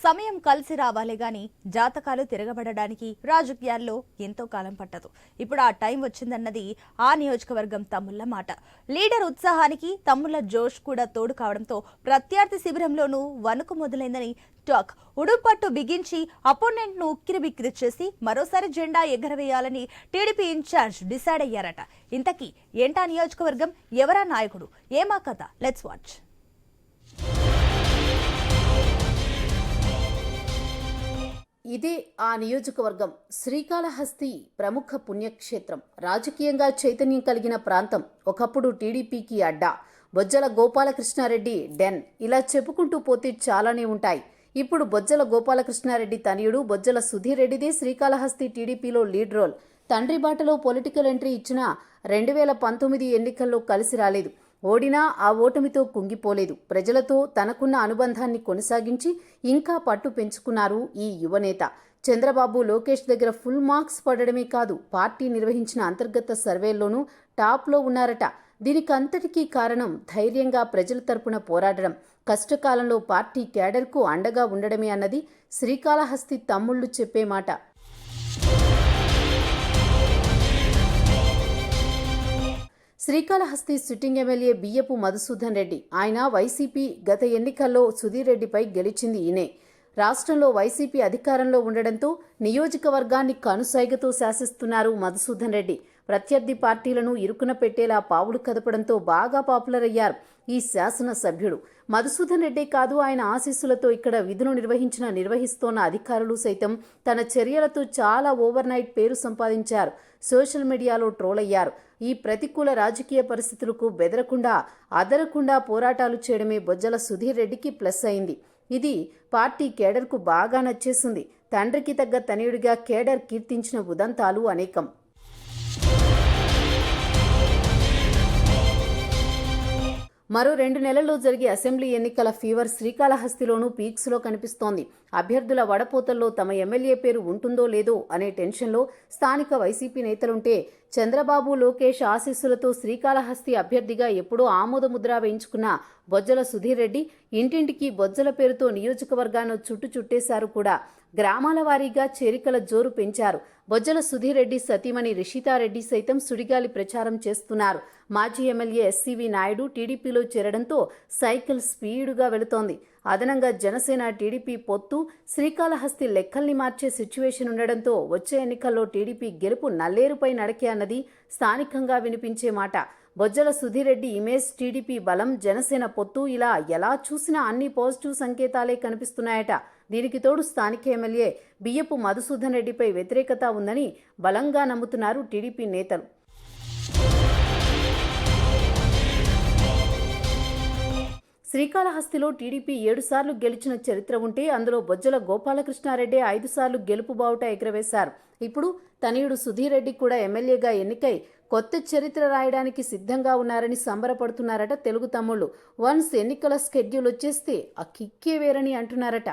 సమయం కలిసి రావాలే గాని జాతకాలు తిరగబడడానికి రాజకీయాల్లో ఎంతో కాలం పట్టదు. ఇప్పుడు ఆ టైం వచ్చిందన్నది ఆ నియోజకవర్గం తమ్ముళ్ల మాట. లీడర్ ఉత్సాహానికి తమ్ముళ్ల జోష్ కూడా తోడు కావడంతో ప్రత్యర్థి శిబిరంలోనూ వణుకు మొదలైందని టాక్. ఉడుపట్టు బిగించి అపోనెంట్ ను ఉక్కిరిబిక్కిరి చేసి మరోసారి జెండా ఎగరవేయాలని టీడీపీ ఇన్ఛార్జ్ డిసైడ్ అయ్యారట. ఇంతకీ ఏంటా నియోజకవర్గం, ఎవరా నాయకుడు, ఏమా కథ? Let's watch. ఇదే ఆ నియోజకవర్గం. శ్రీకాళహస్తి ప్రముఖ పుణ్యక్షేత్రం, రాజకీయంగా చైతన్యం కలిగిన ప్రాంతం. ఒకప్పుడు టీడీపీకి అడ్డా, బొజ్జల గోపాలకృష్ణారెడ్డి డెన్, ఇలా చెప్పుకుంటూ పోతే చాలానే ఉంటాయి. ఇప్పుడు బొజ్జల గోపాలకృష్ణారెడ్డి తనయుడు బొజ్జల సుధీర్ రెడ్డిదే శ్రీకాళహస్తి టీడీపీలో లీడ్ రోల్. తండ్రి బాటలో పొలిటికల్ ఎంట్రీ ఇచ్చిన 2019 ఎన్నికల్లో కలిసి రాలేదు. ఓడినా ఆ ఓటమితో కుంగిపోలేదు. ప్రజలతో తనకున్న అనుబంధాన్ని కొనసాగించి ఇంకా పట్టు పెంచుకున్నారు ఈ యువనేత. చంద్రబాబు, లోకేష్ దగ్గర ఫుల్ మార్క్స్ పడడమే కాదు, పార్టీ నిర్వహించిన అంతర్గత సర్వేల్లోనూ టాప్లో ఉన్నారట. దీనికంతటికీ కారణం ధైర్యంగా ప్రజల తరపున పోరాడడం, కష్టకాలంలో పార్టీ క్యాడర్కు అండగా ఉండడమే అన్నది శ్రీకాళహస్తి తమ్ముళ్లు చెప్పే మాట. శ్రీకాళహస్తి సిట్టింగ్ ఎమ్మెల్యే బియ్యపు మధుసూదన్ రెడ్డి. ఆయన వైసీపీ. గత ఎన్నికల్లో సుధీర్ రెడ్డిపై గెలిచింది ఈయనే. రాష్ట్రంలో వైసీపీ అధికారంలో ఉండడంతో నియోజకవర్గాన్ని కనుసైగతో శాసిస్తున్నారు మధుసూదన్ రెడ్డి. ప్రత్యర్థి పార్టీలను ఇరుకున పెట్టేలా పావులు కదపడంతో బాగా పాపులర్ అయ్యారు ఈ శాసనసభ్యుడు. మధుసూదన్ రెడ్డే కాదు, ఆయన ఆశీస్సులతో ఇక్కడ విధులు నిర్వహిస్తోన్న అధికారులు సైతం తన చర్యలతో చాలా ఓవర్ నైట్ పేరు సంపాదించారు. సోషల్ మీడియాలో ట్రోల్ అయ్యారు. ఈ ప్రతికూల రాజకీయ పరిస్థితులకు బెదరకుండా, అదరకుండా పోరాటాలు చేయడమే బొజ్జల సుధీర్ రెడ్డికి ప్లస్ అయింది. ఇది పార్టీ కేడర్కు బాగా నచ్చేసింది. తండ్రికి తగ్గ తనయుడిగా కేడర్ కీర్తించిన ఉదంతాలు అనేకం. మరో 2 నెలల్లో జరిగే అసెంబ్లీ ఎన్నికల ఫీవర్ శ్రీకాళహస్తిలోనూ పీక్స్లో కనిపిస్తోంది. అభ్యర్థుల వడపోతల్లో తమ ఎమ్మెల్యే పేరు ఉంటుందో లేదో అనే టెన్షన్లో స్థానిక వైసీపీ నేతలుంటే, చంద్రబాబు, లోకేష్ ఆశీస్సులతో శ్రీకాళహస్తి అభ్యర్థిగా ఎప్పుడో ఆమోదముద్ర వేయించుకున్న బొజ్జల సుధీర్ రెడ్డి ఇంటింటికి బొజ్జల పేరుతో నియోజకవర్గాన్ని చుట్టేశారు కూడా. గ్రామాల వారీగా చేరికల జోరు పెంచారు. బొజ్జల సుధీర్ రెడ్డి సతీమణి రిషితారెడ్డి సైతం సుడిగాలి ప్రచారం చేస్తున్నారు. మాజీ ఎమ్మెల్యే ఎస్సీవీ నాయుడు టీడీపీలో చేరడంతో సైకిల్ స్పీడుగా వెళుతోంది. అదనంగా జనసేన, టీడీపీ పొత్తు శ్రీకాళహస్తి లెక్కల్ని మార్చే సిచ్యువేషన్ ఉండడంతో వచ్చే ఎన్నికల్లో టీడీపీ గెలుపు నల్లేరుపై నడకే అన్నది స్థానికంగా వినిపించే మాట. బొజ్జల సుధీర్ రెడ్డి ఇమేజ్, టీడీపీ బలం, జనసేన పొత్తు, ఇలా ఎలా చూసినా అన్ని పాజిటివ్ సంకేతాలే కనిపిస్తున్నాయట. దీనికి తోడు స్థానిక ఎమ్మెల్యే బియ్యపు మధుసూదన్ రెడ్డిపై వ్యతిరేకత ఉందని బలంగా నమ్ముతున్నారు టీడీపీ నేతలు. శ్రీకాళహస్తిలో టీడీపీ 7 సార్లు గెలిచిన చరిత్ర ఉంటే అందులో బొజ్జల గోపాలకృష్ణారెడ్డి 5 సార్లు గెలుపు బావుట ఎగరవేశారు. ఇప్పుడు తనయుడు సుధీర్ రెడ్డి కూడా ఎమ్మెల్యేగా ఎన్నికై కొత్త చరిత్ర రాయడానికి సిద్ధంగా ఉన్నారని సంబరపడుతున్నారట తెలుగు తమ్ముళ్లు. వన్స్ ఎన్నికల స్కెడ్యూల్ వచ్చేస్తే ఆ కిక్కే వేరని అంటున్నారట.